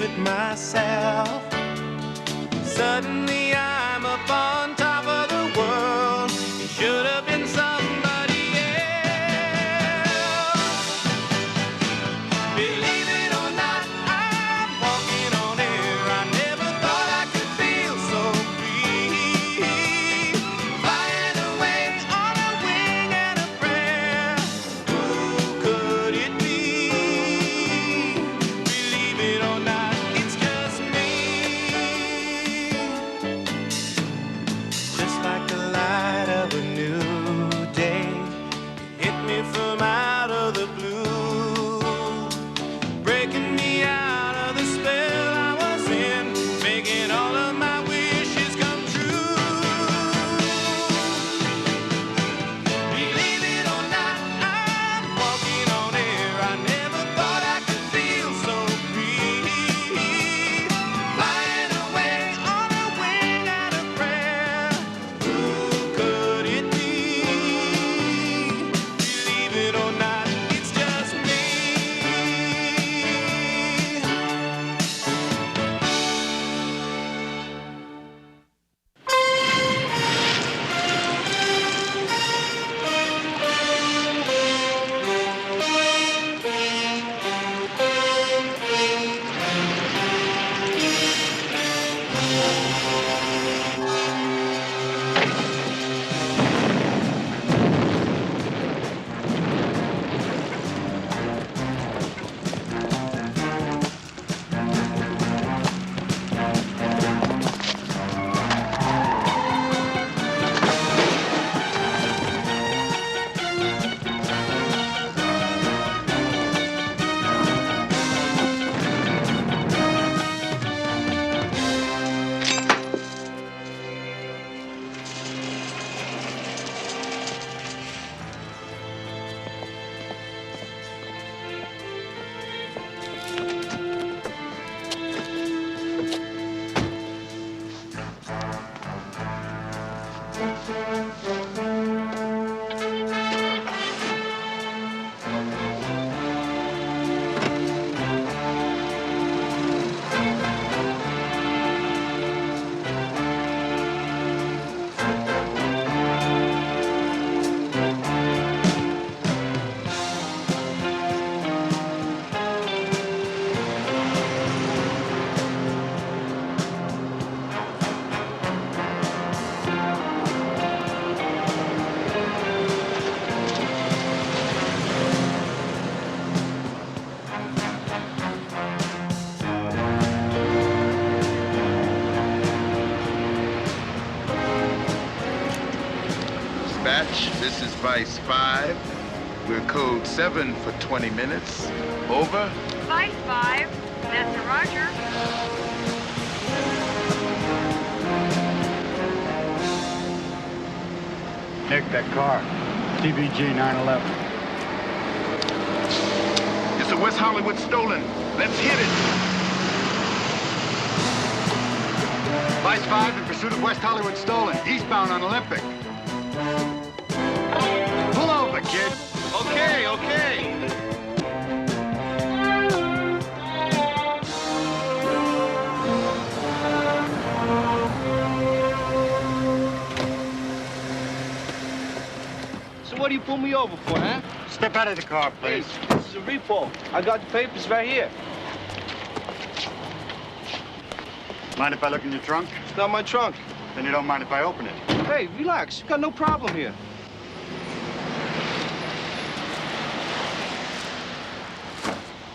it myself. Suddenly I'm up on top of the world. It should have been somebody else. Believe it or not, I'm walking on air. I never thought I could feel so free. Flying away on a wing and a prayer. Who could it be? Believe it or not, it's just me. Just like the light of a new day, it hit me from out of the blue, breaking me out of the spell I was in, making all of my wishes come true. Believe it or not, I'm walking on air. I never thought I could feel so free. Flying away on a wing and a prayer. Who could it be? Believe it or not, it's just me. Dispatch, this is Vice 5. We're code 7 for 20 minutes. Over. Vice 5, that's a Roger. Nick, that car. TBG 911. It's a West Hollywood stolen. Let's hit it. Vice 5 in pursuit of West Hollywood stolen. Eastbound on Olympic. Pull over, kid. Okay, okay. So what do you pull me over for, huh? Step out of the car, Hey, please. this is a repo. I got the papers right here. Mind if I look in your trunk? It's not my trunk. Then you don't mind if I open it? Hey, relax. Got no problem here.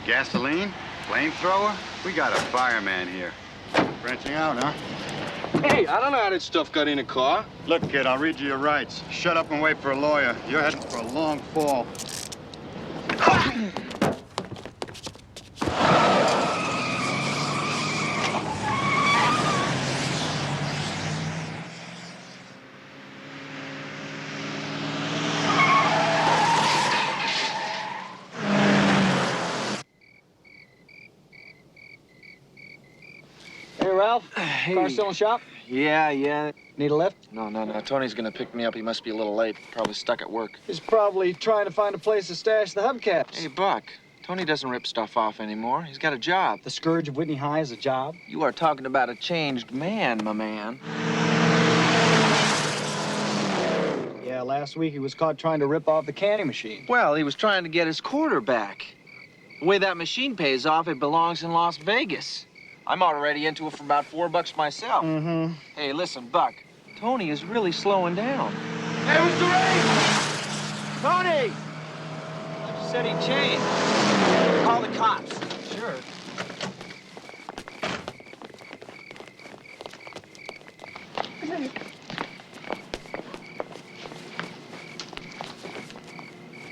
Gasoline? Flamethrower? We got a fireman here. Branching out, huh? Hey, I don't know how that stuff got in a car. Look, kid, I'll read you your rights. Shut up and wait for a lawyer. You're heading for a long fall. Hey, Ralph. Car still in shop? Yeah. Need a lift? No. Tony's gonna pick me up. He must be a little late. Probably stuck at work. He's probably trying to find a place to stash the hubcaps. Hey, Buck. Tony doesn't rip stuff off anymore. He's got a job. The scourge of Whitney High is a job. You are talking about a changed man, my man. Yeah, last week he was caught trying to rip off the candy machine. Well, he was trying to get his quarter back. The way that machine pays off, it belongs in Las Vegas. I'm already into it for about $4 myself. Mm-hmm. Hey, listen, Buck. Tony is really slowing down. Hey, Mr. Ray! Tony! You said he changed. Call the cops. Sure.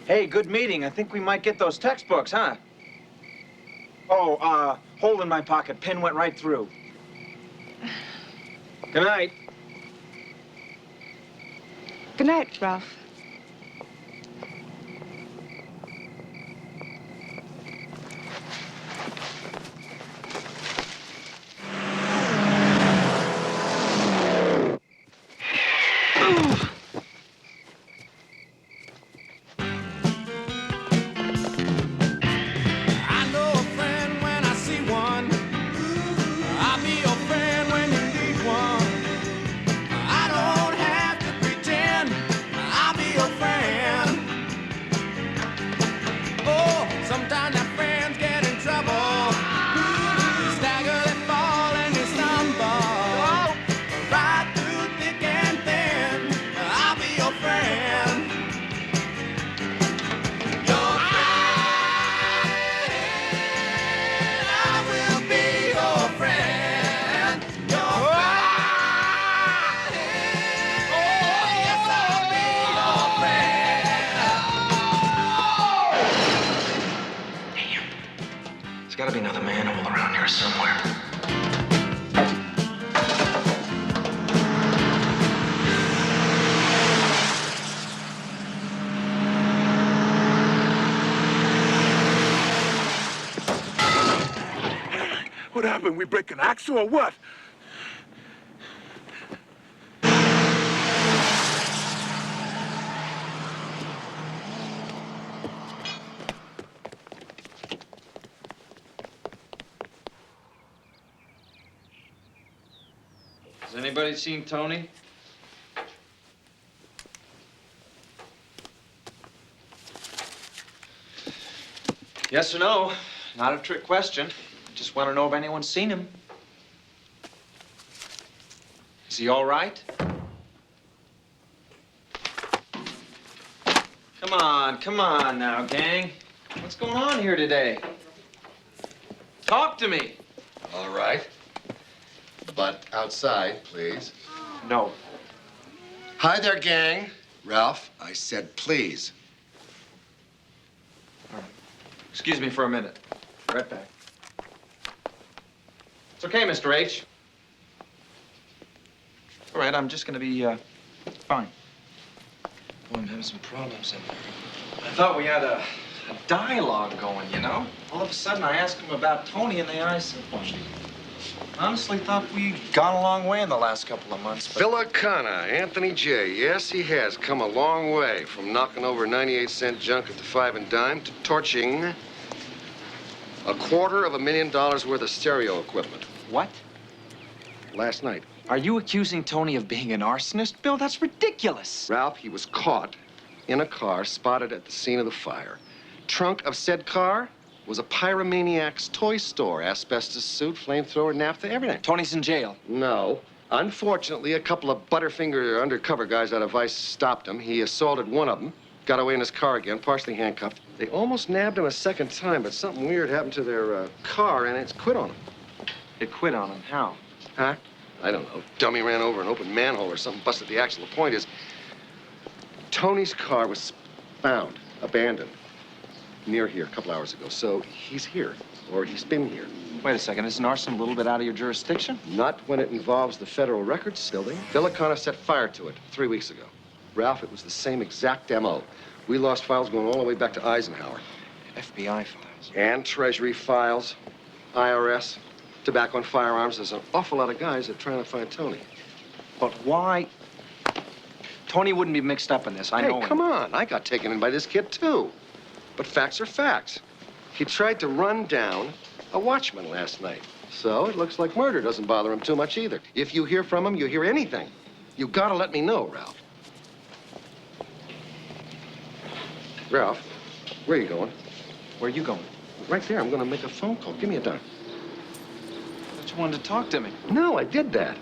Hey, good meeting. I think we might get those textbooks, huh? Oh, hole in my pocket. Pin went right through. Good night. Good night, Ralph. I know a friend when I see one. I'll be your friend when you need one. I don't have to pretend. I'll be your friend. Oh, sometimes your friends get in trouble. You stagger, they fall, and you stumble. Right through thick and thin, I'll be your friend. Your friend, I will be your friend. Your friend, oh yes, I'll be your friend. There's got to be another manhole around here somewhere. What happened? We break an axle or what? Has anybody seen Tony? Yes or no? Not a trick question. Just want to know if anyone's seen him. Is he all right? Come on now, gang. What's going on here today? Talk to me. All right. But outside, please. No. Hi there, gang. Ralph, I said please. Excuse me for a minute. Right back. It's okay, Mr. H. All right, I'm just gonna be, fine. Boy, I'm having some problems in there. I thought we had a dialogue going, you know? All of a sudden, I asked him about Tony, and the eyes said, well, honestly thought we'd gone a long way in the last couple of months, but... Phillicana, Anthony J. Yes, he has come a long way from knocking over 98-cent junk at the 5 and dime to torching $250,000 worth of stereo equipment. What? Last night. Are you accusing Tony of being an arsonist? Bill, that's ridiculous. Ralph, he was caught in a car spotted at the scene of the fire. Trunk of said car was a pyromaniac's toy store. Asbestos suit, flamethrower, naphtha, everything. Tony's in jail. No. Unfortunately, a couple of Butterfinger undercover guys out of Vice stopped him. He assaulted one of them, got away in his car again, partially handcuffed. They almost nabbed him a second time, but something weird happened to their car, and it's quit on him. It quit on him. How? Huh? I don't know. Dummy ran over an open manhole or something, busted the axle. The point is, Tony's car was found, abandoned, near here a couple hours ago. So he's here, or he's been here. Wait a second. Isn't arson a little bit out of your jurisdiction? Not when it involves the Federal Records building. Phillicana set fire to it 3 weeks ago. Ralph, it was the same exact MO. We lost files going all the way back to Eisenhower. FBI files. And Treasury files, IRS, tobacco and firearms. There's an awful lot of guys that are trying to find Tony. But why? Tony wouldn't be mixed up in this. I know Hey, him. come on. I got taken in by this kid, too. But facts are facts. He tried to run down a watchman last night. So it looks like murder doesn't bother him too much either. If you hear from him, you hear anything, you gotta let me know, Ralph. Ralph, where are you going? Where are you going? Right there. I'm gonna make a phone call. Give me a dime. I thought you wanted to talk to me. No, I did that.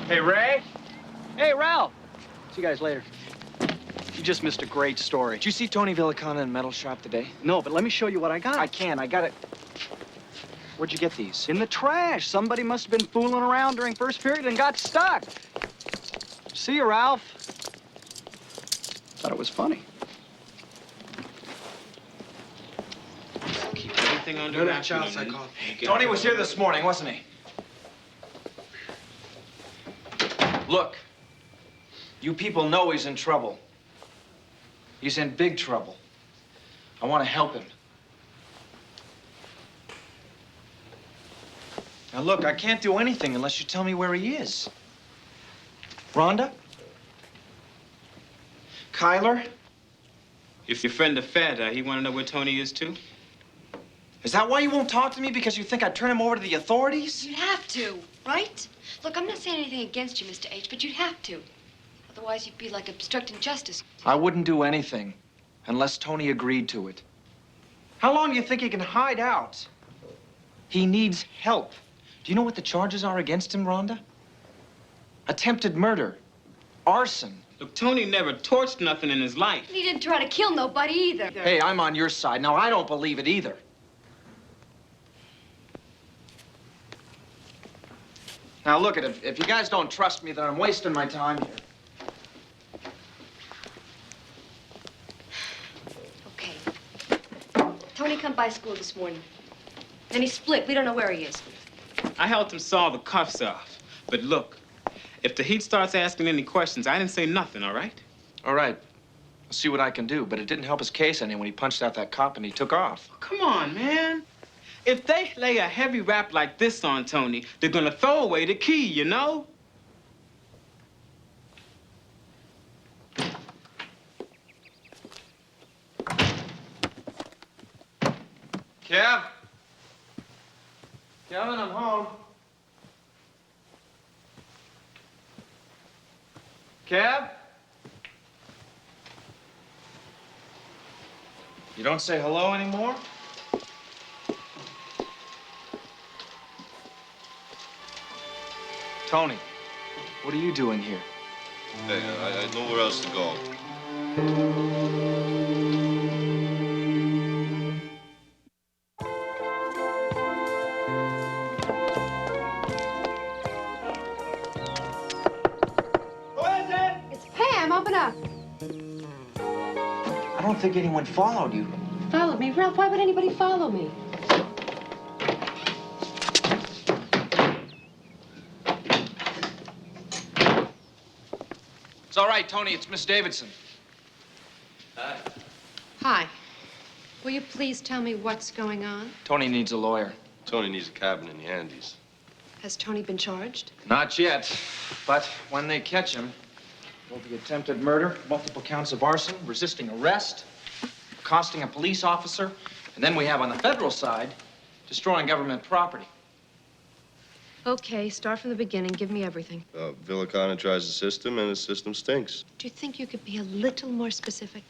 Hey, Ray. Hey, Ralph. See you guys later. You just missed a great story. Did you see Tony Villicana in Metal Shop today? No, but let me show you what I got. I can. I got it. Where'd you get these? In the trash. Somebody must have been fooling around during first period and got stuck. See you, Ralph. Thought it was funny. Keep everything under wraps. Tony was here this morning, wasn't he? Look, you people know he's in trouble. He's in big trouble. I want to help him. Now, look, I can't do anything unless you tell me where he is. Rhonda? Kyler? If your friend the Fed, he want to know where Tony is, too? Is that why you won't talk to me? Because you think I'd turn him over to the authorities? You'd have to, right? Look, I'm not saying anything against you, Mr. H, but you'd have to. Otherwise, you'd be like obstructing justice. I wouldn't do anything unless Tony agreed to it. How long do you think he can hide out? He needs help. Do you know what the charges are against him, Rhonda? Attempted murder, arson. Look, Tony never torched nothing in his life. He didn't try to kill nobody either. Hey, I'm on your side. Now, I don't believe it either. Now, look, if you guys don't trust me, then I'm wasting my time here. Okay. Tony come by school this morning. Then he split. We don't know where he is. I helped him saw the cuffs off. But look, if the heat starts asking any questions, I didn't say nothing, all right? All right. I'll see what I can do, but it didn't help his case any when he punched out that cop and he took off. Come on, man. If they lay a heavy rap like this on Tony, they're gonna throw away the key, you know? Kev? Kevin, I'm home. Kev? You don't say hello anymore? Tony, what are you doing here? Hey, I know where else to go. It's Pam. Open up. I don't think anyone followed you. Followed me? Ralph, why would anybody follow me? It's all right, Tony. It's Miss Davidson. Hi. Will you please tell me what's going on? Tony needs a lawyer. Tony needs a cabin in the Andes. Has Tony been charged? Not yet, but when they catch him, there'll be attempted murder, multiple counts of arson, resisting arrest, accosting a police officer, and then we have on the federal side, destroying government property. Okay, start from the beginning. Give me everything. Villicana tries the system, and the system stinks. Do you think you could be a little more specific?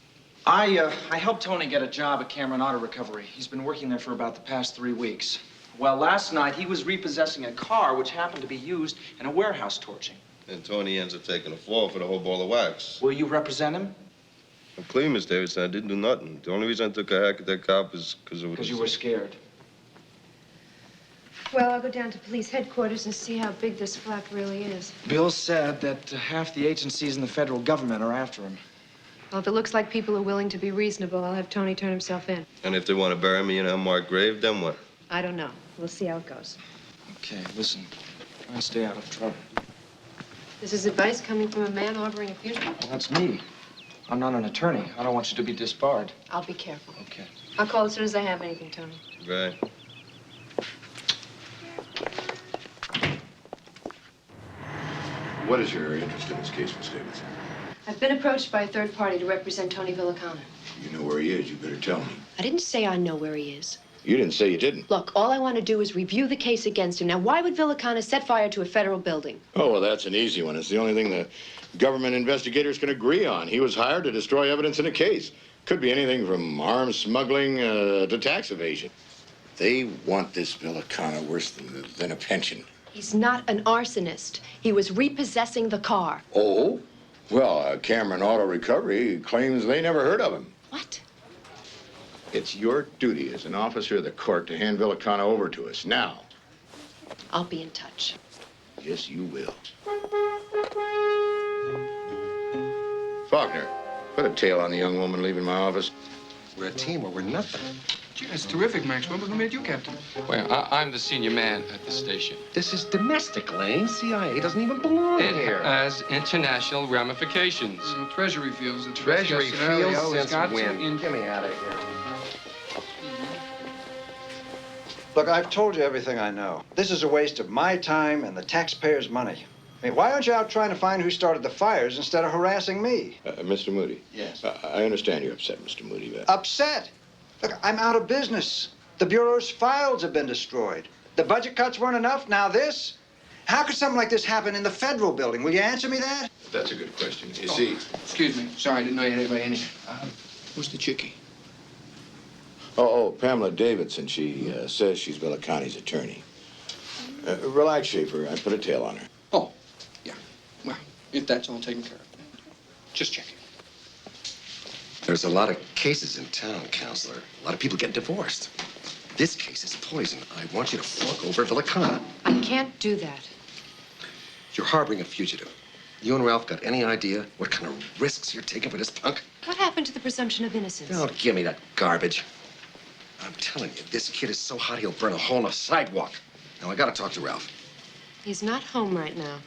I helped Tony get a job at Cameron Auto Recovery. He's been working there for about the past 3 weeks. Well, last night, he was repossessing a car which happened to be used in a warehouse torching. And Tony ends up taking a fall for the whole ball of wax. Will you represent him? I'm clean, Miss Davidson. I didn't do nothing. The only reason I took a hack at that cop is because it was... Because you were scared. Well, I'll go down to police headquarters and see how big this flap really is. Bill said that half the agencies in the federal government are after him. Well, if it looks like people are willing to be reasonable, I'll have Tony turn himself in. And if they want to bury me in a unmarked grave, then what? I don't know. We'll see how it goes. Okay, listen. Try and stay out of trouble. This is advice coming from a man harboring a fugitive? Well, that's me. I'm not an attorney. I don't want you to be disbarred. I'll be careful. Okay. I'll call as soon as I have anything, Tony. Right. What is your interest in this case, Miss Davidson? I've been approached by a third party to represent Tony Villacana. You know where he is. You better tell me. I didn't say I know where he is. You didn't say you didn't. Look, all I want to do is review the case against him. Now, why would Villacana set fire to a federal building? Oh, well, that's an easy one. It's the only thing the government investigators can agree on. He was hired to destroy evidence in a case. Could be anything from arms smuggling to tax evasion. They want this Villacana worse than a pension. He's not an arsonist. He was repossessing the car. Oh? Well, Cameron Auto Recovery claims they never heard of him. What? It's your duty as an officer of the court to hand Villacana over to us now. I'll be in touch. Yes, you will. Faulkner, put a tail on the young woman leaving my office. We're a team or we're nothing. Gee, that's terrific, Maxwell. But who made you captain? Well, I'm the senior man at the station. This is domestic, Lane. CIA doesn't even belong It here. has international ramifications. Well, Treasury feels the Treasury scenario feels has since got when? to in- Get me out of here. Look, I've told you everything I know. This is a waste of my time and the taxpayers' money. I mean, why aren't you out trying to find who started the fires instead of harassing me? Mr. Moody. Yes. I understand you're upset, Mr. Moody. But Upset? Look, I'm out of business. The Bureau's files have been destroyed. The budget cuts weren't enough, now this? How could something like this happen in the federal building? Will you answer me that? That's a good question. You see, Excuse me. Sorry, I didn't know you had anybody in here. Who's the chickie? Pamela Davidson, she says she's Villacani's attorney. Relax, Schaefer. I put a tail on her. Oh, yeah. Well, if that's all taken care of. Just checking. There's a lot of cases in town, Counselor. A lot of people get divorced. This case is poison. I want you to fork over Villacana. I can't do that. You're harboring a fugitive. You and Ralph got any idea what kind of risks you're taking for this punk? What happened to the presumption of innocence? Don't give me that garbage. I'm telling you, this kid is so hot he'll burn a hole in a sidewalk. Now, I gotta talk to Ralph. He's not home right now.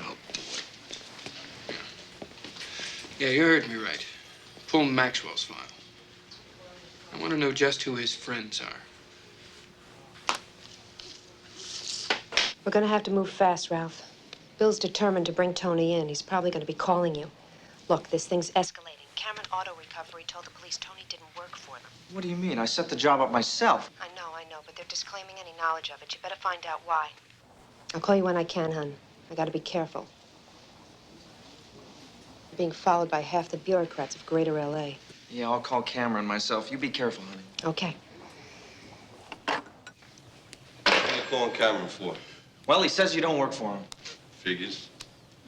Oh, boy. Yeah, you heard me right. Pull Maxwell's file. I want to know just who his friends are. We're gonna have to move fast, Ralph. Bill's determined to bring Tony in. He's probably gonna be calling you. Look, this thing's escalating. Cameron Auto Recovery told the police Tony didn't work for them. What do you mean? I set the job up myself. I know, but they're disclaiming any knowledge of it. You better find out why. I'll call you when I can, hon. I gotta be careful. You're being followed by half the bureaucrats of Greater L.A. Yeah, I'll call Cameron myself. You be careful, honey. Okay. What are you calling Cameron for? Well, he says you don't work for him. Figures.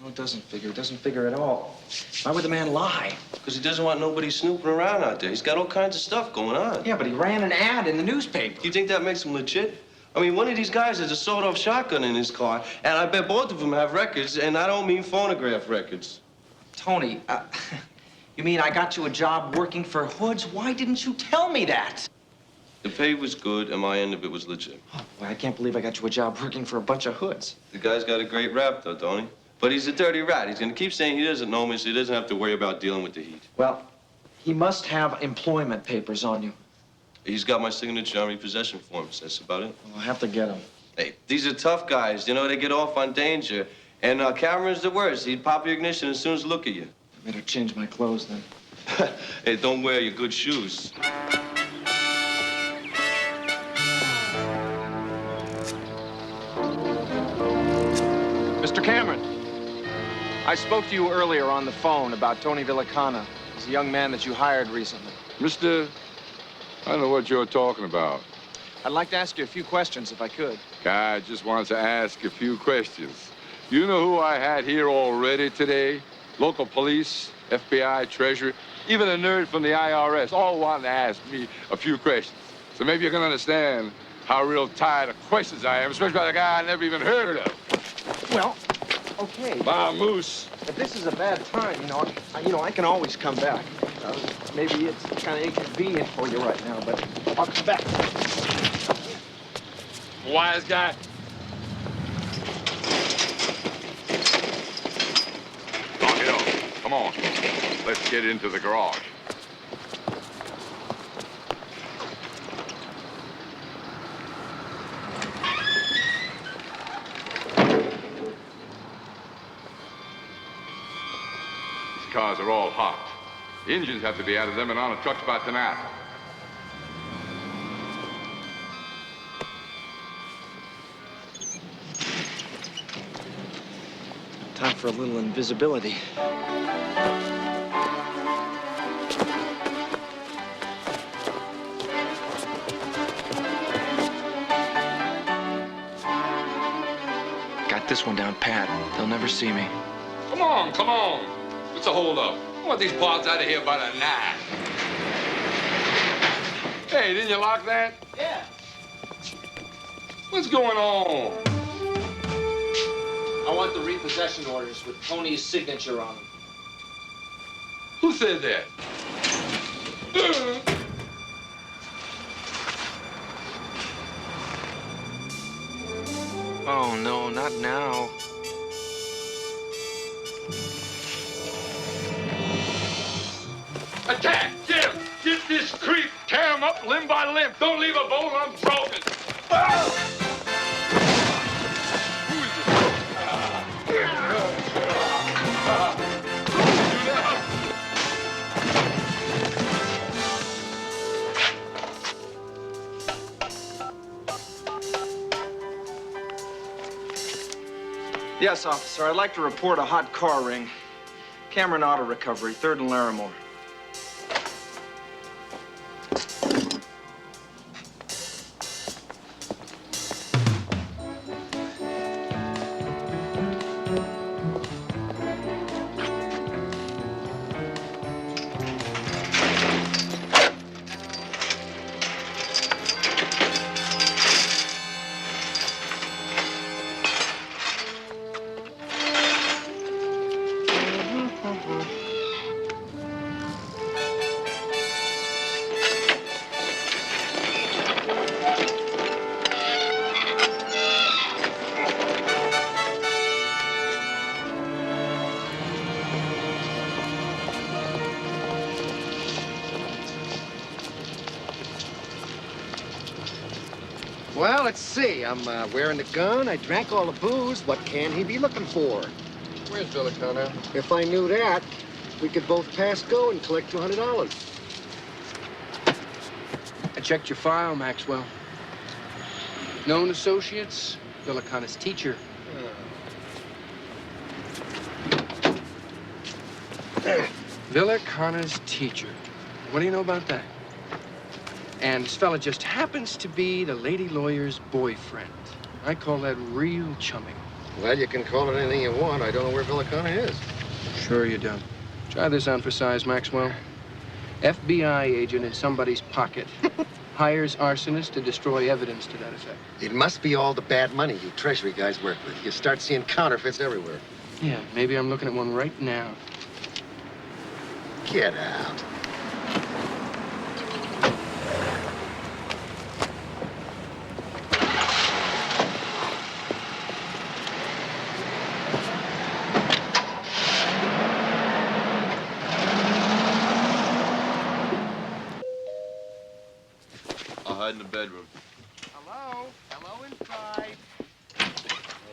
No, it doesn't figure. It doesn't figure at all. Why would the man lie? Because he doesn't want nobody snooping around out there. He's got all kinds of stuff going on. Yeah, but he ran an ad in the newspaper. You think that makes him legit? I mean, one of these guys has a sawed-off shotgun in his car, and I bet both of them have records, and I don't mean phonograph records. Tony, you mean I got you a job working for Hoods? Why didn't you tell me that? The pay was good, and my end of it was legit. Oh, boy, I can't believe I got you a job working for a bunch of Hoods. The guy's got a great rap, though, don't he? But he's a dirty rat. He's gonna keep saying he doesn't know me, so he doesn't have to worry about dealing with the heat. Well, he must have employment papers on you. He's got my signature on repossession forms. That's about it. I'll have to get them. Hey, these are tough guys. You know, they get off on danger. And Cameron's the worst. He'd pop your ignition as soon as look at you. I better change my clothes then. Hey, don't wear your good shoes. Mr. Cameron, I spoke to you earlier on the phone about Tony Villacana. He's a young man that you hired recently. Mister, I don't know what you're talking about. I'd like to ask you a few questions if I could. Guy just wants to ask a few questions. You know who I had here already today? Local police, FBI, Treasury, even a nerd from the IRS, all wanting to ask me a few questions. So maybe you can understand how real tired of questions I am, especially by the guy I never even heard of. Well, okay. Bah, Moose. If this is a bad time, I can always come back. Maybe it's kind of inconvenient for you right now, but I'll come back. Wise guy. Knock it off. Come on. Let's get into the garage. cars are all hot. Engines have to be out of them and on a trucks by tonight. Time for a little invisibility. Got this one down pat. They'll never see me. Come on, come on. What's the hold up? I want these parts out of here by the 9. Hey, didn't you lock that? Yeah. What's going on? I want the repossession orders with Tony's signature on them. Who said that? Oh, no, not now. Attack! Get him! Get this creep! Tear him up limb by limb! Don't leave a bone unbroken! Yes, officer. I'd like to report a hot car ring. Cameron Auto Recovery, 3rd and Larimore. Well, let's see. I'm wearing the gun. I drank all the booze. What can he be looking for? Where's Villicana? If I knew that, we could both pass go and collect $200. I checked your file, Maxwell. Known associates, Villicana's teacher. Villicana's teacher. What do you know about that? And this fella just happens to be the lady lawyer's boyfriend. I call that real chumming. Well, you can call it anything you want. I don't know where Villicana is. Sure you don't. Try this on for size, Maxwell. FBI agent in somebody's pocket. Hires arsonists to destroy evidence to that effect. It must be all the bad money you Treasury guys work with. You start seeing counterfeits everywhere. Yeah, maybe I'm looking at one right now. Get out. I'll hide in the bedroom. Hello? Hello inside.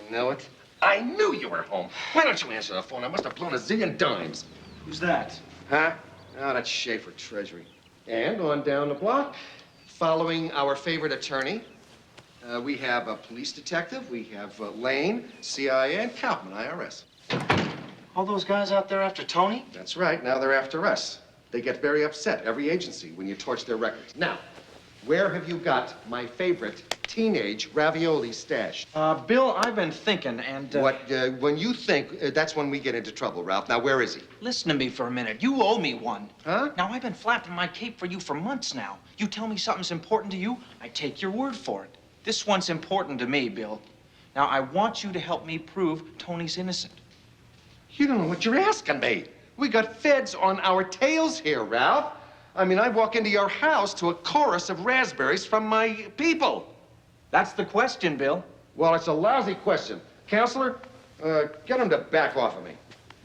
You know it? I knew you were home. Why don't you answer the phone? I must have blown a zillion dimes. Who's that? Huh? Oh, that's Schaefer Treasury. And on down the block, following our favorite attorney, we have a police detective, we have Lane, CIA, and Kaufman, IRS. All those guys out there after Tony? That's right. Now they're after us. They get very upset, every agency, when you torch their records. Now, where have you got my favorite teenage ravioli stash? Bill, I've been thinking, and... When you think, that's when we get into trouble, Ralph. Now, where is he? Listen to me for a minute. You owe me one. Huh? Now, I've been flapping my cape for you for months now. You tell me something's important to you, I take your word for it. This one's important to me, Bill. Now, I want you to help me prove Tony's innocent. You don't know what you're asking me. We got feds on our tails here, Ralph. I mean, I walk into your house to a chorus of raspberries from my people. That's the question, Bill. Well, it's a lousy question. Counselor, get him to back off of me.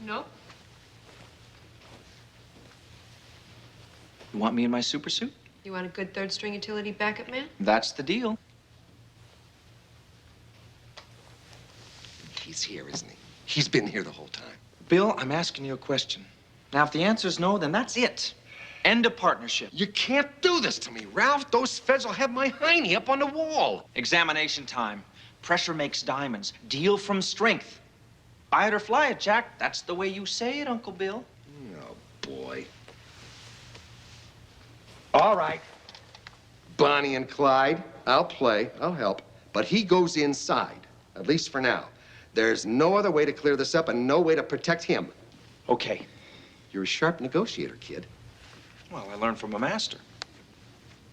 No. You want me in my super suit? You want a good third-string utility backup man? That's the deal. He's here, isn't he? He's been here the whole time. Bill, I'm asking you a question. Now, if the answer's no, then that's it. End of partnership. You can't do this to me, Ralph. Those feds will have my hiney up on the wall. Examination time. Pressure makes diamonds. Deal from strength. Buy it or fly it, Jack. That's the way you say it, Uncle Bill. Oh, boy. All right. Bonnie and Clyde, I'll play, I'll help. But he goes inside, at least for now. There's no other way to clear this up and no way to protect him. Okay. You're a sharp negotiator, kid. Well, I learned from a master.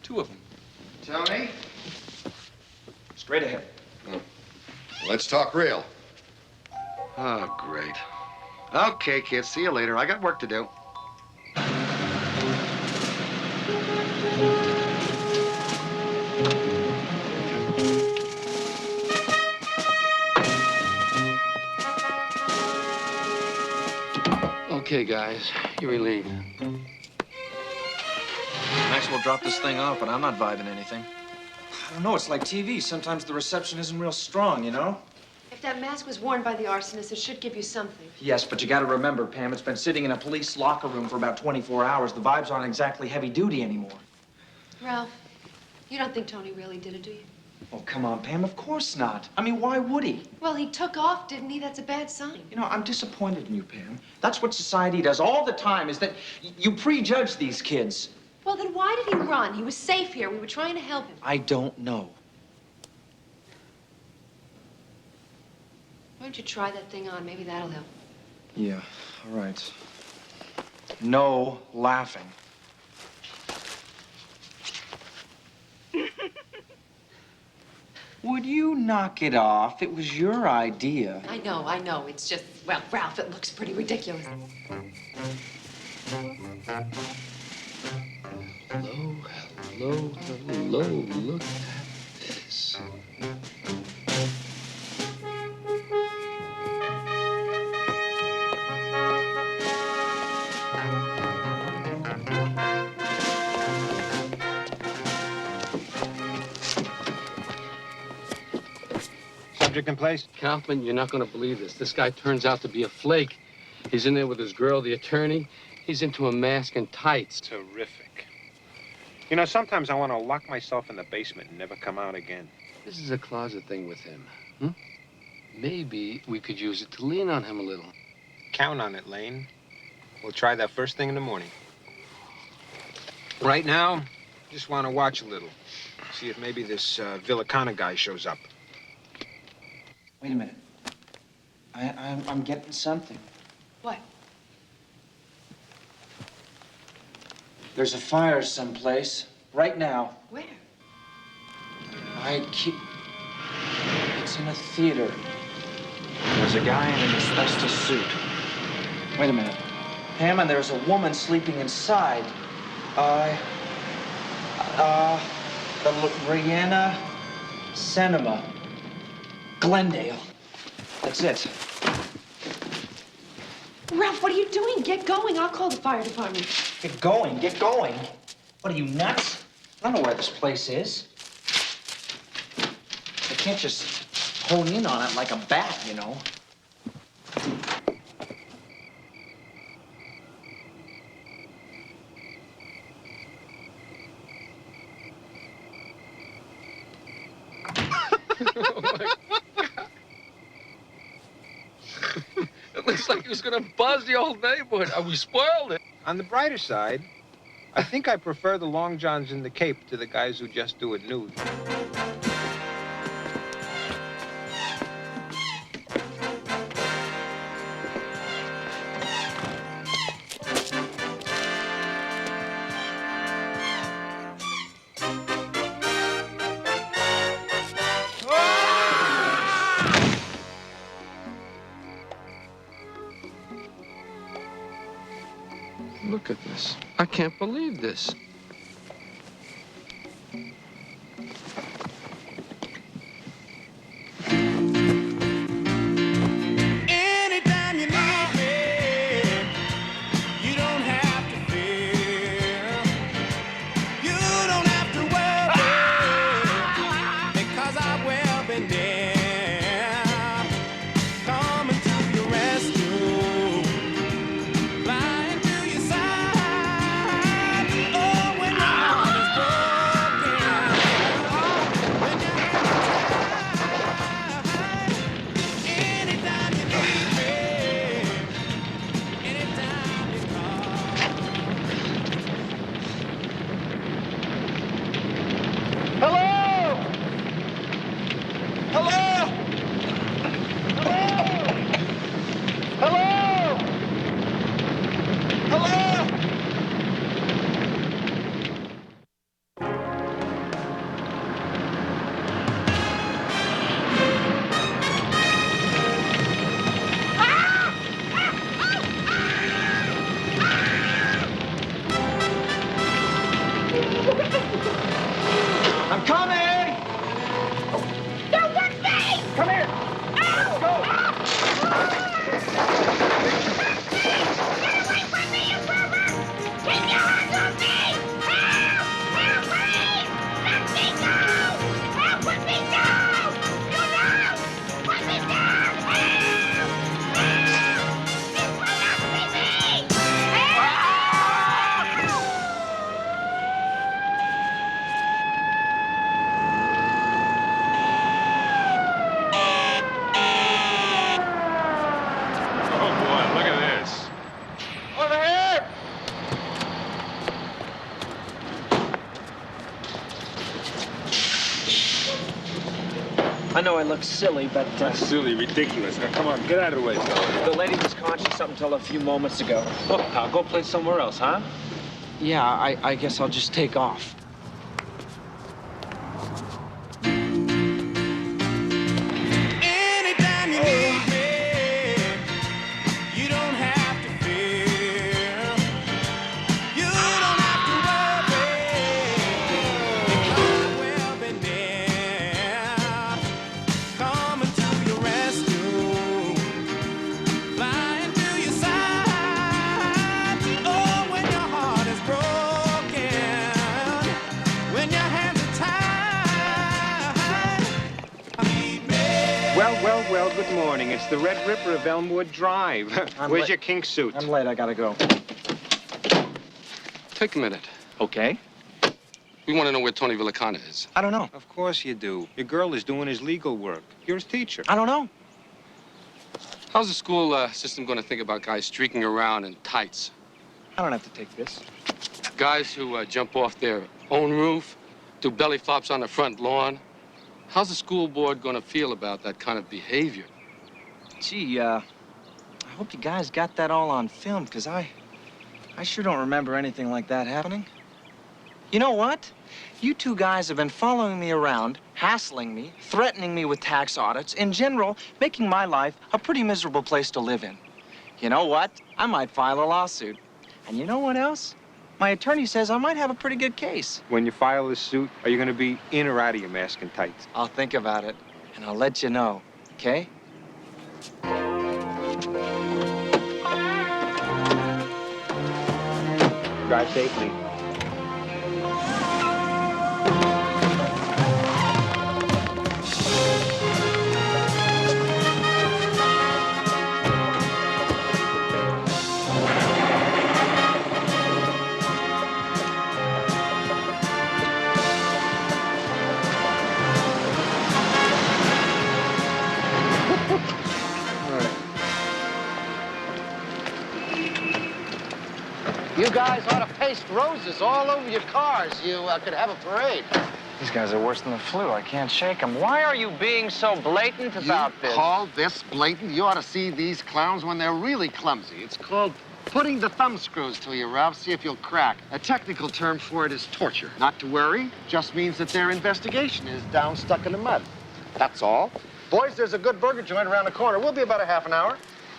2 of them. Tony? Straight ahead. Let's talk real. Oh, great. Okay, kid, see you later. I got work to do. Okay, guys, you're relieved. Maxwell dropped this thing off, but I'm not vibing anything. I don't know, it's like TV. Sometimes the reception isn't real strong, you know? If that mask was worn by the arsonist, it should give you something. Yes, but you gotta remember, Pam, it's been sitting in a police locker room for about 24 hours. The vibes aren't exactly heavy duty anymore. Ralph, you don't think Tony really did it, do you? Oh, come on, Pam, of course not. I mean, why would he? Well, he took off, didn't he? That's a bad sign. You know, I'm disappointed in you, Pam. That's what society does all the time, is that you prejudge these kids. Well, then why did he run? He was safe here. We were trying to help him. I don't know. Why don't you try that thing on? Maybe that'll help. Yeah, all right. No laughing. Would you knock it off? It was your idea. I know. It's just, well, Ralph, it looks pretty ridiculous. Hello. Look at this. Subject in place? Kaufman, you're not going to believe this. This guy turns out to be a flake. He's in there with his girl, the attorney. He's into a mask and tights. Terrific. You know, sometimes I want to lock myself in the basement and never come out again. This is a closet thing with him. Maybe we could use it to lean on him a little. Count on it, Lane. We'll try that first thing in the morning. Right now, just want to watch a little. See if maybe this Villicana guy shows up. Wait a minute. I'm getting something. What? There's a fire someplace. Right now. Where? It's in a theater. There's a guy in an asbestos suit. Wait a minute. Pam, and there's a woman sleeping inside. The Rihanna Cinema. Glendale. That's it. Ralph, what are you doing? Get going. I'll call the fire department. Get going, get going. What are you, nuts? I don't know where this place is. I can't just hone in on it like a bat, you know. Oh, my God. It looks like he was going to buzz the whole neighborhood. We spoiled it. On the brighter side, I think I prefer the long johns and the cape to the guys who just do it nude. Look at this. I can't believe this. Anytime you need me, you don't have to fear. You don't have to worry, because I will be there, coming to your rescue, flying to I know I look silly, but... That's silly, ridiculous. Now, come on, get out of the way, fella. The lady was conscious up until a few moments ago. Look, pal, go play somewhere else, huh? Yeah, I guess I'll just take off. Anytime you need me, you don't have to fear. You don't have to worry, because we'll be near. Coming to your rescue, flying to your side. Oh, when your heart is broken, when your hands are tied. Well, good morning. It's the Red Ripper of Elmwood Drive. Where's your kink suit? I'm late, I gotta go. Take a minute. Okay. We want to know where Tony Villicana is. I don't know. Of course you do. Your girl is doing his legal work. You're his teacher. I don't know. How's the school system going to think about guys streaking around in tights? I don't have to take this. Guys who jump off their own roof, do belly flops on the front lawn. How's the school board going to feel about that kind of behavior? Gee, I hope you guys got that all on film, because I sure don't remember anything like that happening. You know what? You two guys have been following me around, hassling me, threatening me with tax audits, in general, making my life a pretty miserable place to live in. You know what? I might file a lawsuit. And you know what else? My attorney says I might have a pretty good case. When you file this suit, are you going to be in or out of your mask and tights? I'll think about it, and I'll let you know, okay? Drive safely. You guys ought to paste roses all over your cars. You could have a parade. These guys are worse than the flu. I can't shake them. Why are you being so blatant about this? You call this blatant? You ought to see these clowns when they're really clumsy. It's called putting the thumb screws to you, Ralph. See if you'll crack. A technical term for it is torture. Not to worry. Just means that their investigation is down stuck in the mud. That's all. Boys, there's a good burger joint around the corner. We'll be about a half an hour.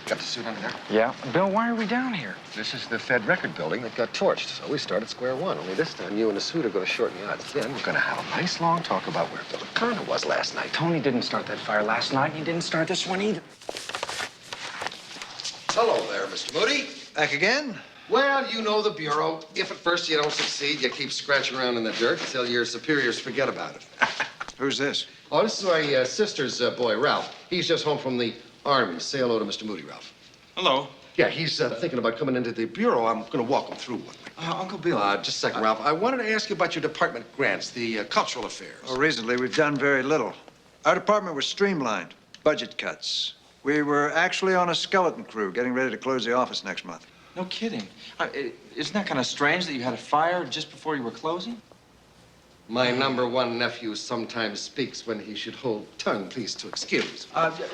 Got the suit under there? Yeah. Bill, why are we down here? This is the Fed record building that got torched, so we start at square one. Only this time, you and the suit are going to shorten the odds. Then we're going to have a nice long talk about where Villicana was last night. Tony didn't start that fire last night, and he didn't start this one either. Hello there, Mr. Moody. Back again? Well, you know the Bureau. If at first you don't succeed, you keep scratching around in the dirt until your superiors forget about it. Who's this? Oh, this is my sister's boy, Ralph. He's just home from the Army. Say hello to Mr. Moody, Ralph. Hello. Yeah, he's thinking about coming into the Bureau. I'm going to walk him through one. Uncle Bill. Just a second, Ralph. I wanted to ask you about your department grants, the cultural affairs. Oh, recently, we've done very little. Our department was streamlined. Budget cuts. We were actually on a skeleton crew getting ready to close the office next month. No kidding. Isn't that kind of strange that you had a fire just before you were closing? My #1 nephew sometimes speaks when he should hold tongue. Please to excuse.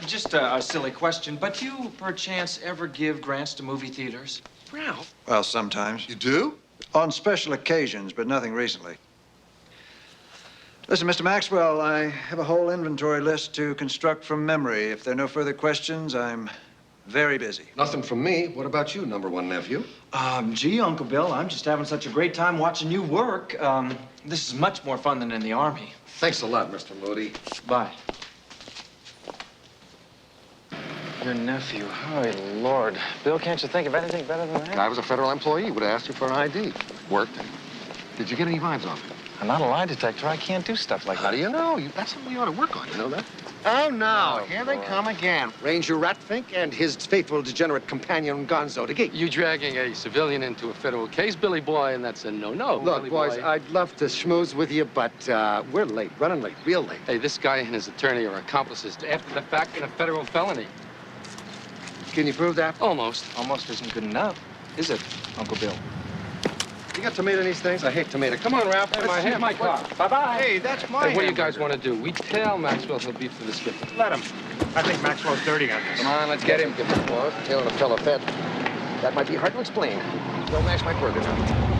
Just a silly question, but do you, perchance, ever give grants to movie theaters? Ralph. Well, sometimes. You do? On special occasions, but nothing recently. Listen, Mr. Maxwell, I have a whole inventory list to construct from memory. If there are no further questions, I'm very busy. Nothing from me. What about you, #1 nephew? Gee, Uncle Bill, I'm just having such a great time watching you work. This is much more fun than in the Army. Thanks a lot, Mr. Moody. Bye. Your nephew. Oh, Lord. Bill, can't you think of anything better than that? I was a federal employee. Would have asked you for an ID. Worked. Did you get any vibes off it? I'm not a lie detector. I can't do stuff like that. How do you know? That's something you ought to work on. You know that? Oh, no. Here they come again. Ranger Ratfink and his faithful degenerate companion, Gonzo the Geek. You dragging a civilian into a federal case, Billy boy, and that's a no-no. Look, Billy boys, boy. I'd love to schmooze with you, but we're late. Running late. Real late. Hey, this guy and his attorney are accomplices after the fact in a federal felony. Can you prove that? Almost. Almost isn't good enough, is it, Uncle Bill? You got tomato in these things? I hate tomato. Come on, Ralph. Hey, my car. Bye-bye. Hey, that's my Hey, what do you hamburger. guys want to do? We tell Maxwell he'll beat for the skipper. Let him. I think Maxwell's dirty on this. Come on, let's get him. Give him applause. Tailing a fellow fed. That might be hard to explain. Don't mash my burger now.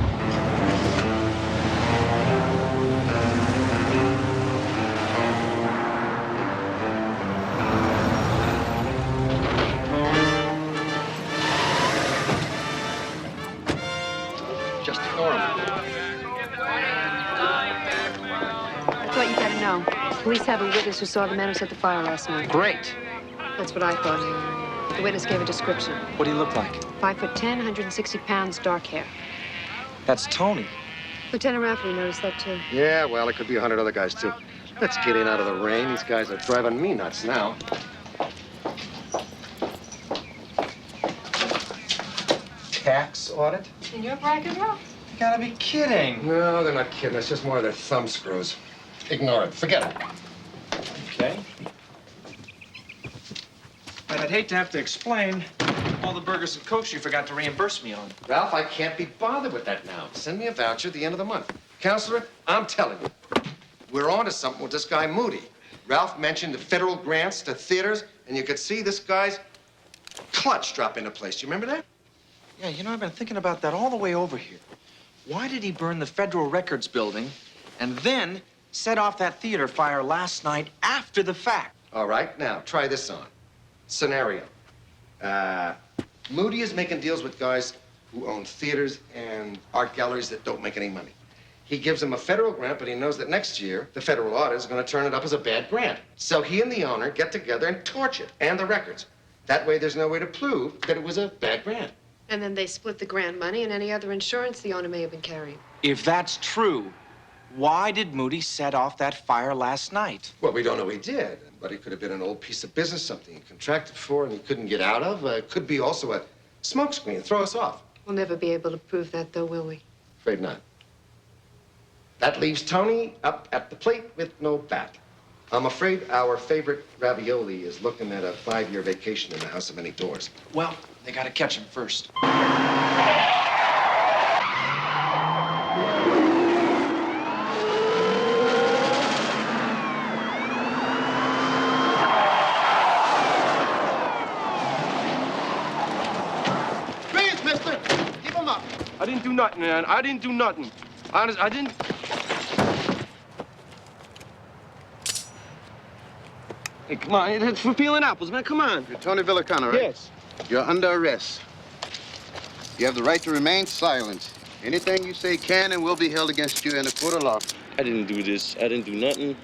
Just ignore him. I thought you gotta know. Police have a witness who saw the man who set the fire last night. Great. That's what I thought. The witness gave a description. What do you look like? 5'10", 160 pounds, dark hair. That's Tony. Lieutenant Rafferty noticed that too. Yeah, well, it could be 100 other guys, too. Let's get in out of the rain. These guys are driving me nuts now. Tax audit? In your bracket, Ralph? You gotta be kidding. No, they're not kidding. It's just more of their thumb screws. Ignore it. Forget it. Okay. But I'd hate to have to explain all the burgers and cokes you forgot to reimburse me on. Ralph, I can't be bothered with that now. Send me a voucher at the end of the month. Counselor, I'm telling you, we're on to something with this guy Moody. Ralph mentioned the federal grants to theaters, and you could see this guy's clutch drop into place. Do you remember that? Yeah, you know, I've been thinking about that all the way over here. Why did he burn the Federal Records building and then set off that theater fire last night after the fact? All right, now, try this on. Scenario. Moody is making deals with guys who own theaters and art galleries that don't make any money. He gives them a federal grant, but he knows that next year, the federal audit is going to turn it up as a bad grant. So he and the owner get together and torch it, and the records. That way, there's no way to prove that it was a bad grant. And then they split the grant money and any other insurance the owner may have been carrying. If that's true, why did Moody set off that fire last night? Well, we don't know he did, but it could have been an old piece of business, something he contracted for and he couldn't get out of. It could be also a smokescreen, throw us off. We'll never be able to prove that, though, will we? Afraid not. That leaves Tony up at the plate with no bat. I'm afraid our favorite ravioli is looking at a 5-year vacation in the house of many doors. Well, they gotta catch him first. Freeze, mister! Keep him up. I didn't do nothing, man. I didn't do nothing. Honest, I didn't. Hey, come on. It's for peeling apples, man. Come on. You're Tony Villicana, right? Yes. You're under arrest. You have the right to remain silent. Anything you say can and will be held against you in a court of law. I didn't do this. I didn't do nothing.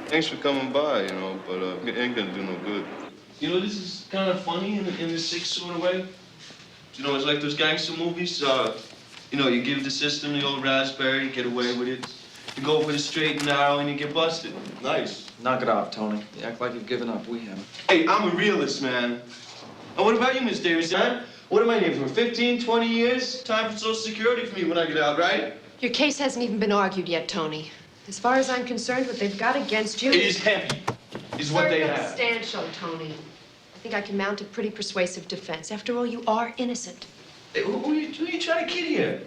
Thanks for coming by, but it ain't gonna do no good. This is kind of funny in a sick sort of way. It's like those gangster movies. You give the system the old raspberry, you get away with it. You go for the straight and narrow and you get busted. Nice. Knock it off, Tony. You act like you've given up. We haven't. Hey, I'm a realist, man. And what about you, Miss Davis, huh? What am I in for, 15, 20 years? Time for Social Security for me when I get out, right? Your case hasn't even been argued yet, Tony. As far as I'm concerned, what they've got against you... It is heavy, is what they have. Substantial, Tony. I think I can mount a pretty persuasive defense. After all, you are innocent. Hey, who are you trying to kid here?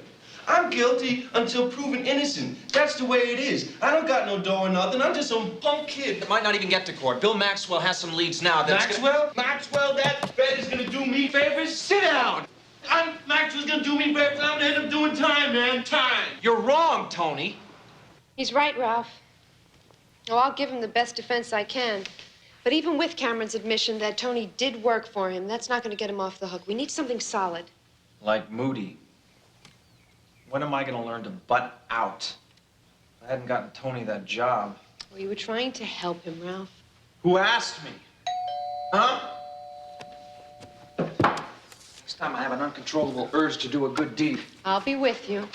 I'm guilty until proven innocent. That's the way it is. I don't got no dough or nothing. I'm just some punk kid. It might not even get to court. Bill Maxwell has some leads now. Maxwell, that fed is gonna do me favors? Sit down. Maxwell's gonna do me favors. I'm gonna end up doing time, man. Time. You're wrong, Tony. He's right, Ralph. Oh, I'll give him the best defense I can. But even with Cameron's admission that Tony did work for him, that's not going to get him off the hook. We need something solid. Like Moody. When am I going to learn to butt out? I hadn't gotten Tony that job. Well, you were trying to help him, Ralph. Who asked me? Huh? Next time I have an uncontrollable urge to do a good deed. I'll be with you.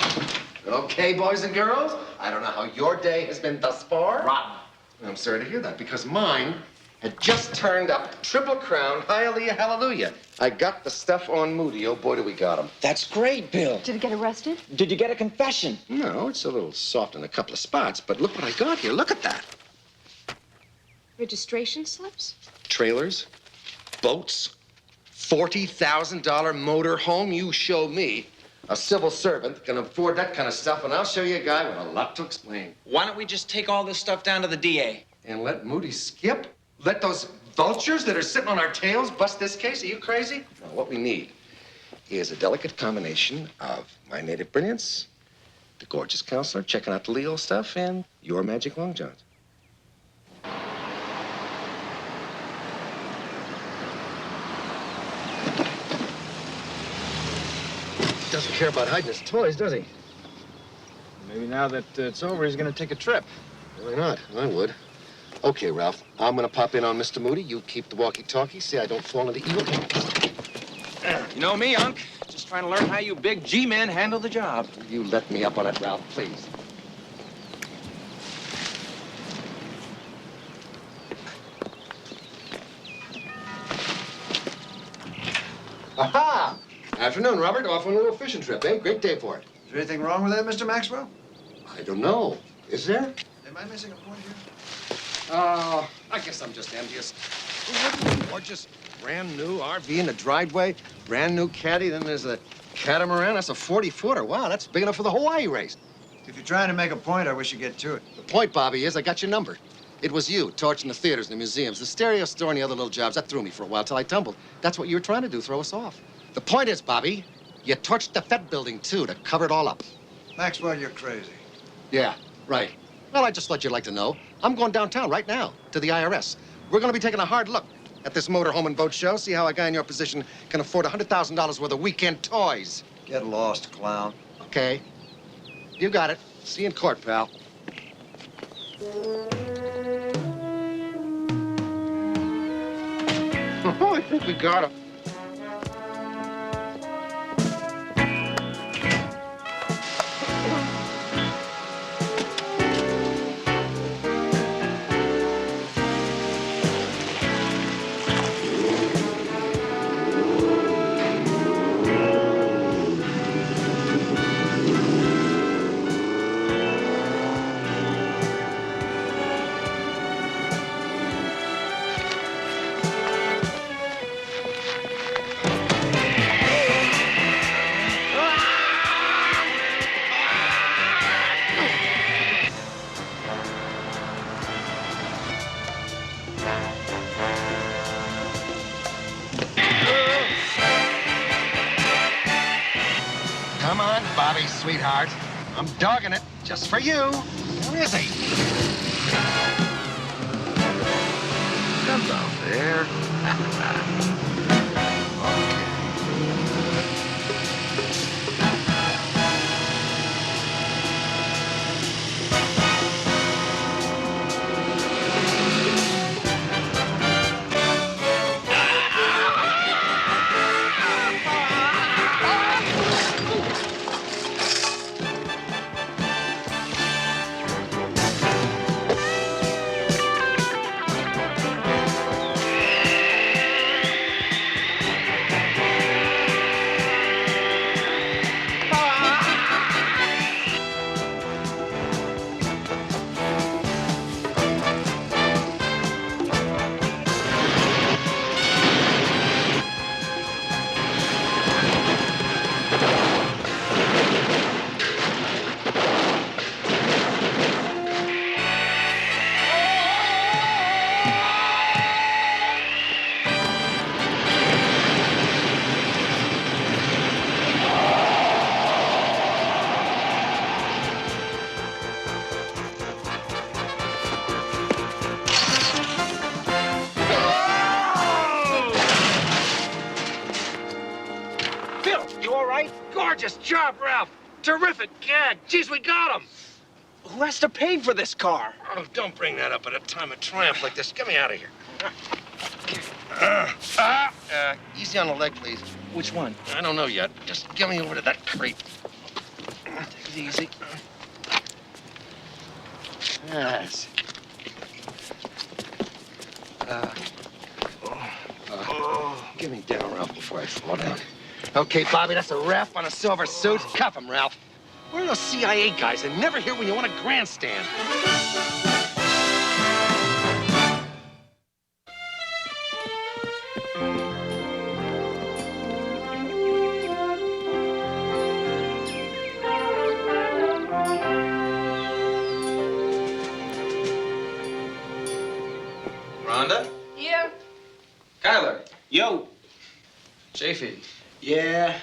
Okay, boys and girls, I don't know how your day has been thus far. Rotten. I'm sorry to hear that, because mine had just turned up Triple Crown, hallelujah, hallelujah. I got the stuff on Moody. Oh, boy, do we got him. That's great, Bill. Did he get arrested? Did you get a confession? No, it's a little soft in a couple of spots, but look what I got here. Look at that. Registration slips? Trailers, boats, $40,000 motor home. You show me a civil servant can afford that kind of stuff, and I'll show you a guy with a lot to explain. Why don't we just take all this stuff down to the DA? And let Moody skip? Let those vultures that are sitting on our tails bust this case? Are you crazy? No, what we need is a delicate combination of my native brilliance, the gorgeous counselor checking out the Leo stuff, and your magic long johns. Doesn't care about hiding his toys, does he? Maybe now that it's over, he's gonna take a trip. Why not? I would. Okay, Ralph, I'm gonna pop in on Mr. Moody. You keep the walkie-talkie. See I don't fall into evil hands. You know me, Unc. Just trying to learn how you big G-men handle the job. You let me up on it, Ralph, please. Aha! Afternoon, Robert. Off on a little fishing trip, eh? Great day for it. Is there anything wrong with that, Mr. Maxwell? I don't know. Is there? Am I missing a point here? I guess I'm just envious. Gorgeous, brand new RV in the driveway, brand new caddy. Then there's a catamaran. That's a 40-footer. Wow, that's big enough for the Hawaii race. If you're trying to make a point, I wish you'd get to it. The point, Bobby, is I got your number. It was you, torching the theaters and the museums, the stereo store and the other little jobs. That threw me for a while till I tumbled. That's what you were trying to do, throw us off. The point is, Bobby, you torched the Fed building, too, to cover it all up. Maxwell, you're crazy. Yeah, right. Well, I just thought you'd like to know. I'm going downtown right now to the IRS. We're going to be taking a hard look at this motor home and boat show, see how a guy in your position can afford $100,000 worth of weekend toys. Get lost, clown. Okay. You got it. See you in court, pal. Oh, I think we got him. Come on, Bobby, sweetheart. I'm dogging it just for you. Where is he? Hello there. Gorgeous job, Ralph. Terrific gag. Geez, we got him. Who has to pay for this car? Oh, don't bring that up at a time of triumph like this. Get me out of here. Easy on the leg, please. Which one? I don't know yet. Just get me over to that crate. Take it easy. Yes. Get me down, Ralph, before I fall down. Okay, Bobby, that's a ref on a silver suit. Cuff him, Ralph. Where are those CIA guys? They're never here when you want a grandstand. Rhonda? Here. Kyler? Yo. Chafee? Yeah.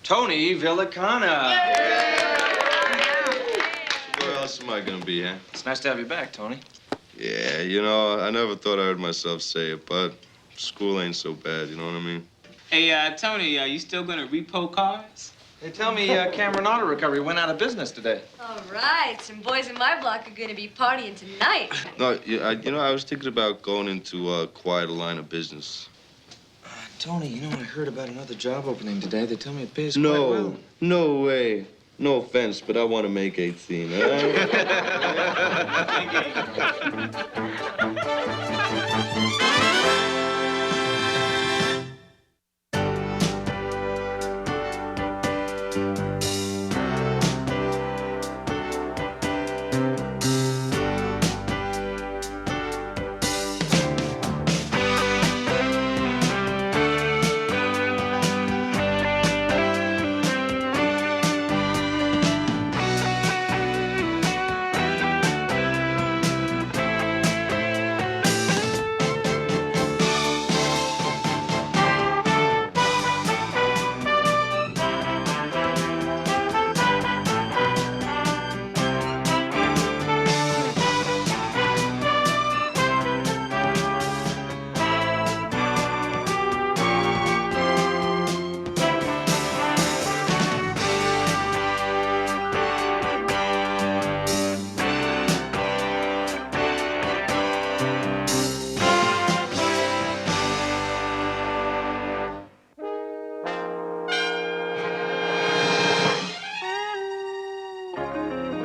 Tony Villicana. Where else am I gonna be, huh? It's nice to have you back, Tony. Yeah, you know, I never thought I heard myself say it, but school ain't so bad, you know what I mean? Hey, Tony, you still gonna repo cars? They tell me Cameron Auto Recovery went out of business today. All right, some boys in my block are going to be partying tonight. No, I was thinking about going into quite a line of business. Tony, you know, I heard about another job opening today. They tell me it pays quite well. No way. No offense, but I want to make 18, all right?